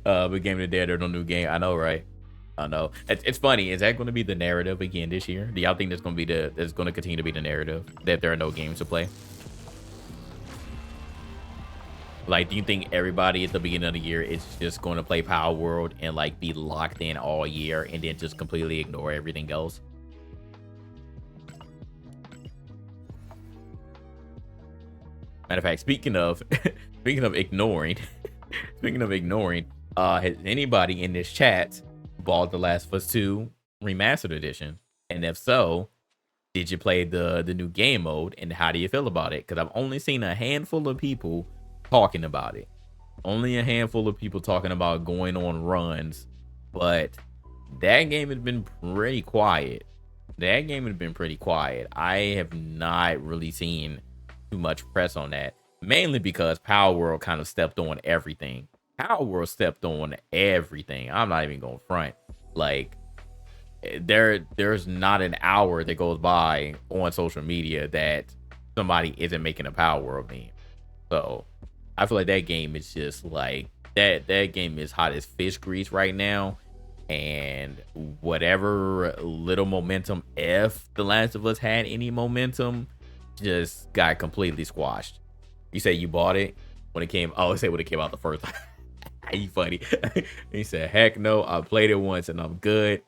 Became the Daredevil new game. I know, right? I know. It's funny. Is that going to be the narrative again this year? Do y'all think that's going to be that's going to continue to be the narrative that there are no games to play? Like, do you think everybody at the beginning of the year is just going to play Power World and like be locked in all year and then just completely ignore everything else? Matter of fact, speaking of speaking of ignoring, speaking of ignoring, has anybody in this chat bought The Last of Us 2 Remastered Edition? And if so, did you play the new game mode and how do you feel about it? Because I've only seen a handful of people talking about it. Only a handful of people talking about going on runs, but that game has been pretty quiet. That game has been pretty quiet. I have not really seen too much press on that, mainly because Power World kind of stepped on everything. Power World stepped on everything. I'm not even going front. Like there's not an hour that goes by on social media that somebody isn't making a Power World meme. So I feel like that game is just like that game is hot as fish grease right now. And whatever little momentum, if The Last of Us had any momentum, just got completely squashed. You say you bought it when it came. Oh, I say when it came out the first time. You funny. He said, "Heck no, I played it once and I'm good."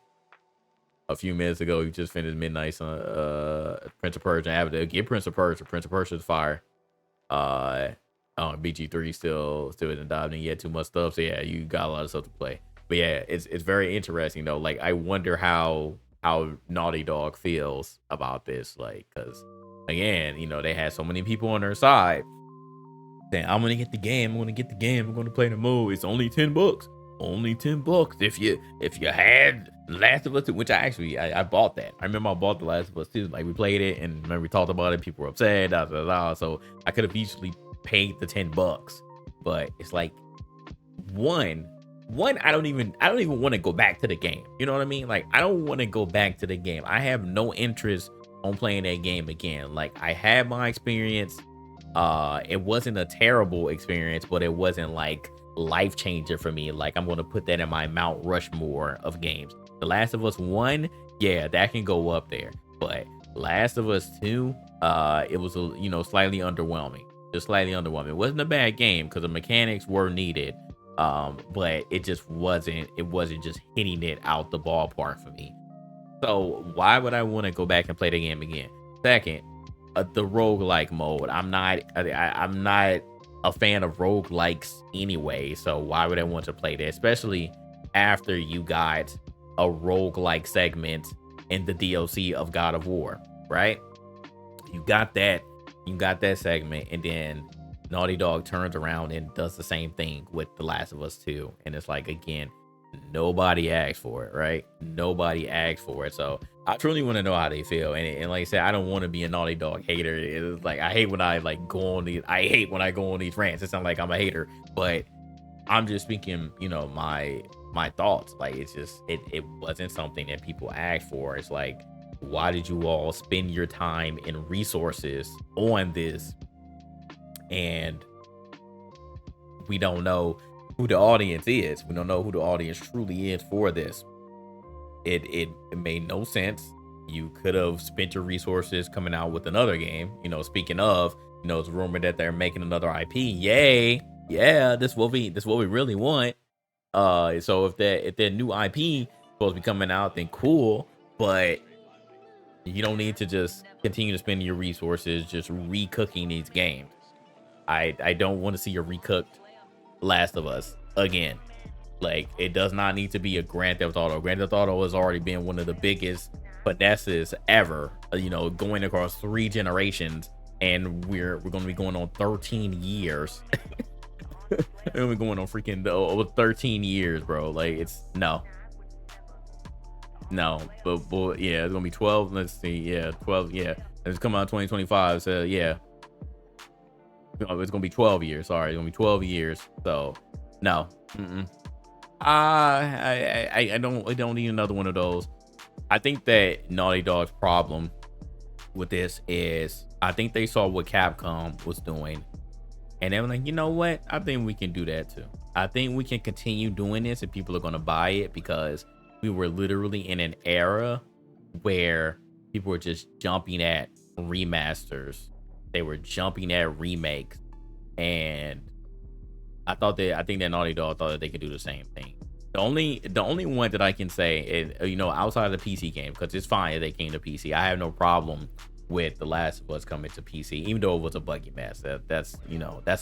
A few minutes ago, you just finished Midnight on Prince of Persia. I have to get Prince of Persia. Prince of Persia is fire. BG3 still isn't dived in yet. Too much stuff. So yeah, you got a lot of stuff to play. But yeah, it's very interesting though. Like I wonder how Naughty Dog feels about this. Like, because again, they had so many people on their side saying, "I'm gonna get the game. I'm gonna get the game. I'm gonna play the mode. It's only $10. Only $10 if you had Last of Us 2," which I bought that. I remember I bought The Last of Us 2. Like we played it and remember we talked about it. People were upset. So I could have easily paid the $10. But it's like one I don't even want to go back to the game. You know what I mean? Like I don't want to go back to the game. I have no interest on playing that game again. Like I had my experience. It wasn't a terrible experience, but it wasn't like life changer for me. Like I'm going to put that in my Mount Rushmore of games. The Last of Us 1, yeah, that can go up there. But Last of Us 2, it was slightly underwhelming. Just slightly underwhelming. It wasn't a bad game because the mechanics were needed. But it just wasn't just hitting it out the ballpark for me. So why would I want to go back and play the game again? Second, the roguelike mode. I'm not a fan of roguelikes anyway, so why would I want to play that? Especially after you got a roguelike segment in the DLC of God of War, right? You got that segment, and then Naughty Dog turns around and does the same thing with The Last of Us 2. And it's like, again, nobody asked for it, right? Nobody asked for it. So I truly want to know how they feel. And like I said, I don't want to be a Naughty Dog hater. It's like I hate when I go on these rants. It sounds like I'm a hater, but I'm just speaking, my thoughts. Like it's just it wasn't something that people asked for. It's like, why did you all spend your time and resources on this? And we don't know who the audience is. We don't know who the audience truly is for this. It made no sense. You could have spent your resources coming out with another game. Speaking of, it's rumored that they're making another IP. Yay. Yeah, this is what we really want. So if that new IP supposed to be coming out, then cool. But you don't need to just continue to spend your resources just recooking these games. I don't want to see a recooked Last of Us again. Like it does not need to be a Grand Theft Auto. Grand Theft Auto has already been one of the biggest finesses ever. Going across 3 generations, and we're going to be going on 13 years. We're going on freaking 13 years, bro. Like it's no. But yeah, it's gonna be 12. Let's see, yeah, 12. Yeah, it's coming out 2025. So yeah. It's gonna be 12 years. Sorry, it's gonna be 12 years. So no. I don't need another one of those. I think that Naughty Dog's problem with this is I think they saw what Capcom was doing And I'm like, you know what? I think we can do that too. I think we can continue doing this and people are going to buy it because we were literally in an era where people were just jumping at remasters. They were jumping at remakes. And I think that Naughty Dog thought that they could do the same thing. The only one that I can say is, outside of the PC game, because it's fine if they came to PC. I have no problem with The Last of Us coming to PC, even though it was a buggy mess. That's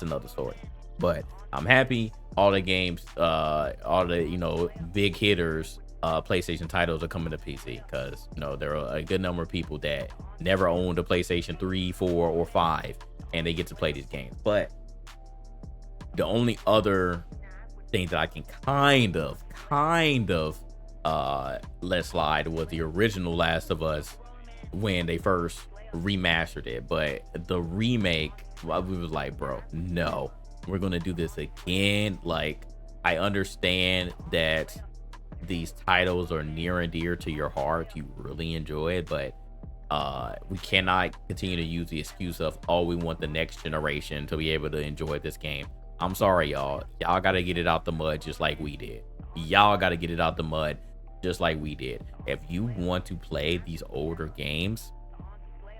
another story. But I'm happy all the games, all the big hitters, PlayStation titles are coming to PC, because there are a good number of people that never owned a PlayStation 3, 4, or 5, and they get to play these games. But the only other thing that I can kind of let slide was the original Last of Us when they first remastered it. But the remake, well, we was like, bro, no, we're gonna do this again. Like, I understand that these titles are near and dear to your heart, you really enjoy it, but we cannot continue to use the excuse of, oh, we want the next generation to be able to enjoy this game. I'm sorry, y'all gotta get it out the mud just like we did. Y'all gotta get it out the mud just like we did. If you want to play these older games,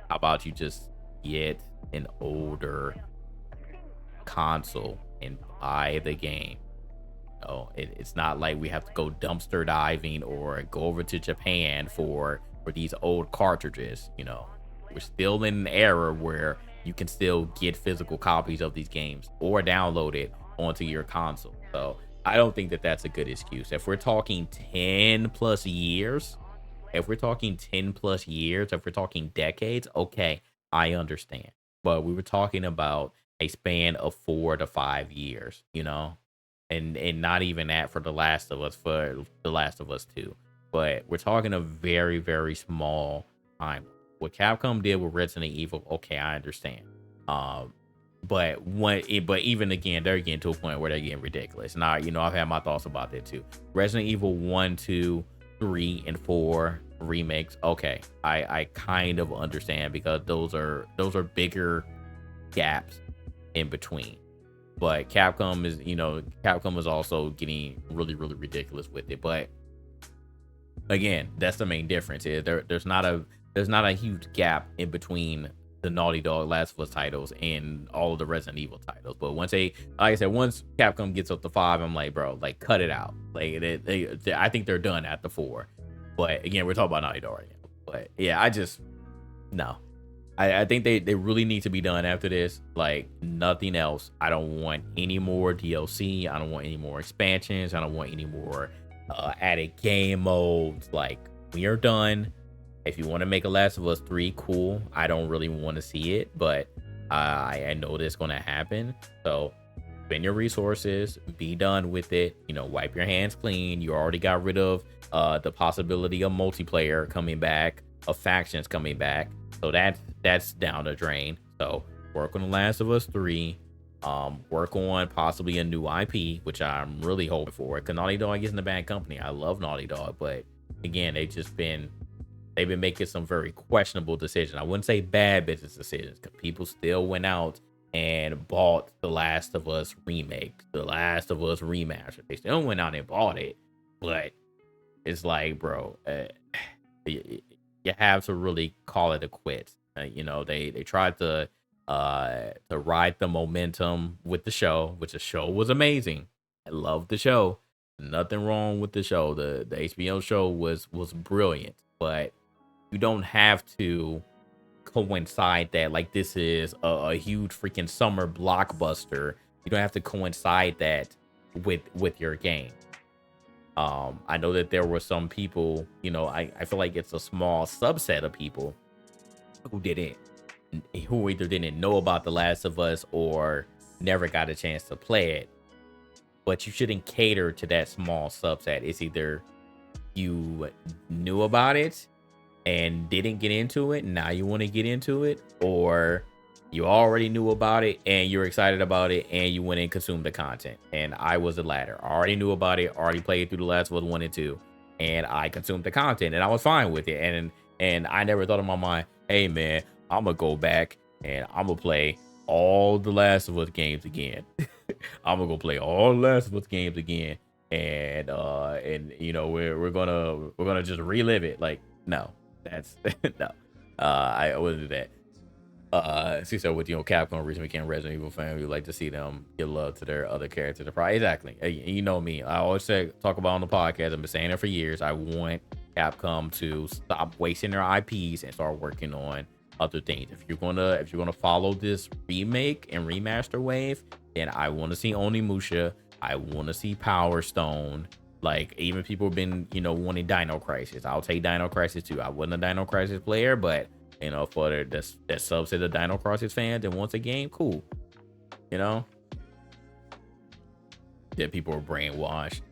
how about you just get an older console and buy the game? It's not like we have to go dumpster diving or go over to Japan for these old cartridges. We're still in an era where you can still get physical copies of these games or download it onto your console. So I don't think that that's a good excuse. If we're talking 10 plus years, if we're talking decades, okay, I understand. But we were talking about a span of 4 to 5 years, and not even that for The Last of Us 2. But we're talking a very, very small time. What Capcom did with Resident Evil, okay, I understand. But even again, they're getting to a point where they're getting ridiculous. Now, I've had my thoughts about that too. Resident Evil 1, 2, 3, and 4 remakes, okay, I kind of understand, because those are bigger gaps in between. But Capcom is also getting really, really ridiculous with it. But again, that's the main difference. Is there's not a huge gap in between the Naughty Dog Last of Us titles and all of the Resident Evil titles. But once once Capcom gets up to 5, I'm like, bro, like, cut it out. Like, I think they're done at the 4. But again, we're talking about Naughty Dog right now. But yeah, no. I think they really need to be done after this. Like, nothing else. I don't want any more DLC. I don't want any more expansions. I don't want any more added game modes. Like, we are done. If you want to make a Last of Us 3, cool. I don't really want to see it, but I know that's going to happen. So spend your resources, be done with it. Wipe your hands clean. You already got rid of the possibility of multiplayer coming back, of factions coming back. So that's down the drain. So work on The Last of Us 3. Work on possibly a new IP, which I'm really hoping for. Because Naughty Dog isn't a bad company. I love Naughty Dog, but again, they've been making some very questionable decisions. I wouldn't say bad business decisions, because people still went out and bought The Last of Us remake, The Last of Us remaster. They still went out and bought it, but it's like, bro, you have to really call it a quit. They tried to ride the momentum with the show, which the show was amazing. I love the show. Nothing wrong with the show. The HBO show was brilliant, but you don't have to coincide that like this is a huge freaking summer blockbuster. You don't have to coincide that with your game. I know that there were some people, I feel like it's a small subset of people who either didn't know about The Last of Us or never got a chance to play it. But you shouldn't cater to that small subset. It's either you knew about it and didn't get into it, now you want to get into it, or you already knew about it and you're excited about it and you went and consumed the content. And I was the latter. I already knew about it, already played through The Last of Us 1 and 2, and I consumed the content and I was fine with it. And I never thought in my mind, hey man, I'm gonna go back and I'm gonna play all the Last of Us games again. I'm gonna go play all the Last of Us games again, and you know we're gonna just relive it. Like no, that's no, I wouldn't do that. See, so with Capcom recently became Resident Evil fan, we like to see them give love to their other characters. Exactly. You know me. I always talk about on the podcast. I've been saying it for years. I want Capcom to stop wasting their IPs and start working on other things. If you're gonna follow this remake and remaster wave, then I want to see Onimusha. I want to see Power Stone. Like even people have been wanting Dino Crisis. I'll take Dino Crisis too. I wasn't a Dino Crisis player, but for that subset of Dino Crisis fans and wants a game, cool. That people are brainwashed.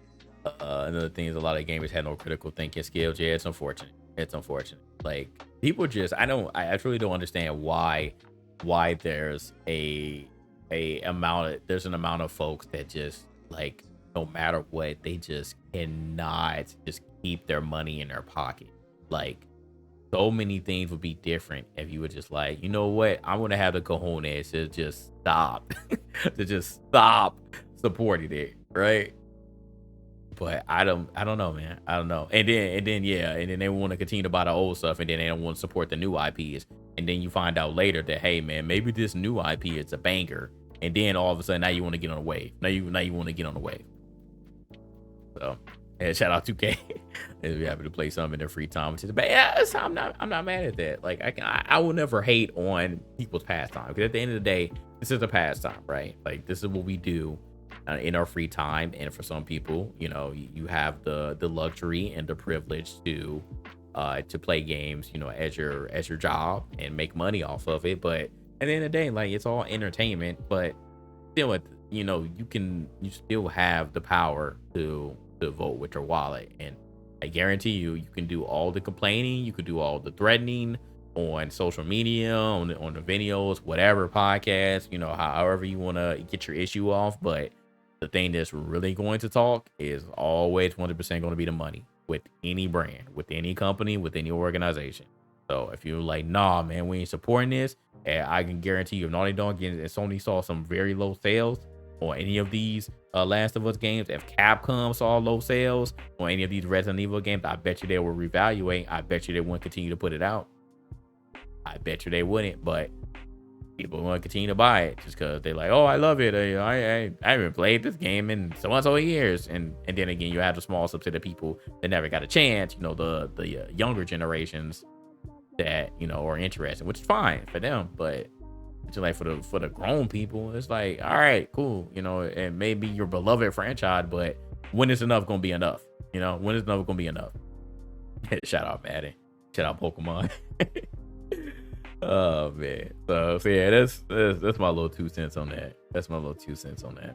Another thing is a lot of gamers had no critical thinking skills. Yeah, it's unfortunate. Like people just, I actually don't understand why there's an amount of folks that just like no matter what, they just cannot just keep their money in their pocket. Like so many things would be different if you were just like, you know what, I'm gonna have the cojones to just stop supporting it, right? But I don't know, man. I don't know. And then they want to continue to buy the old stuff, and then they don't want to support the new IPs. And then you find out later that, hey man, maybe this new IP is a banger. And then all of a sudden now you want to get on the wave. Now you want to get on the wave. So yeah, shout out 2K. They'd be happy to play some in their free time, which is bad. Yeah, I'm not mad at that. Like I will never hate on people's pastime, because at the end of the day, this is a pastime, right? Like this is what we do in our free time. And for some people, you have the luxury and the privilege to play games, as your job and make money off of it. But at the end of the day, like it's all entertainment, but still, you still have the power to vote with your wallet. And I guarantee you can do all the complaining, you could do all the threatening on social media, on the videos, whatever, podcast, however you want to get your issue off. But the thing that's really going to talk is always 100% going to be the money with any brand, with any company, with any organization. So if you're like, nah, man, we ain't supporting this, and I can guarantee you, if Naughty Dog and Sony saw some very low sales on any of these Last of Us games, if Capcom saw low sales on any of these Resident Evil games, I bet you they will reevaluate. I bet you they wouldn't continue to put it out. I bet you they wouldn't, but people want to continue to buy it just because they're like, oh, I love it. I haven't played this game in so and so years. And then again, you have the small subset of people that never got a chance, the younger generations that, are interested, which is fine for them. But it's like for the grown people, it's like, all right, cool. And maybe your beloved franchise, but when is enough going to be enough? When is enough going to be enough? Shout out Madden. Shout out Pokemon. Oh man. So yeah, that's my little 2 cents on that.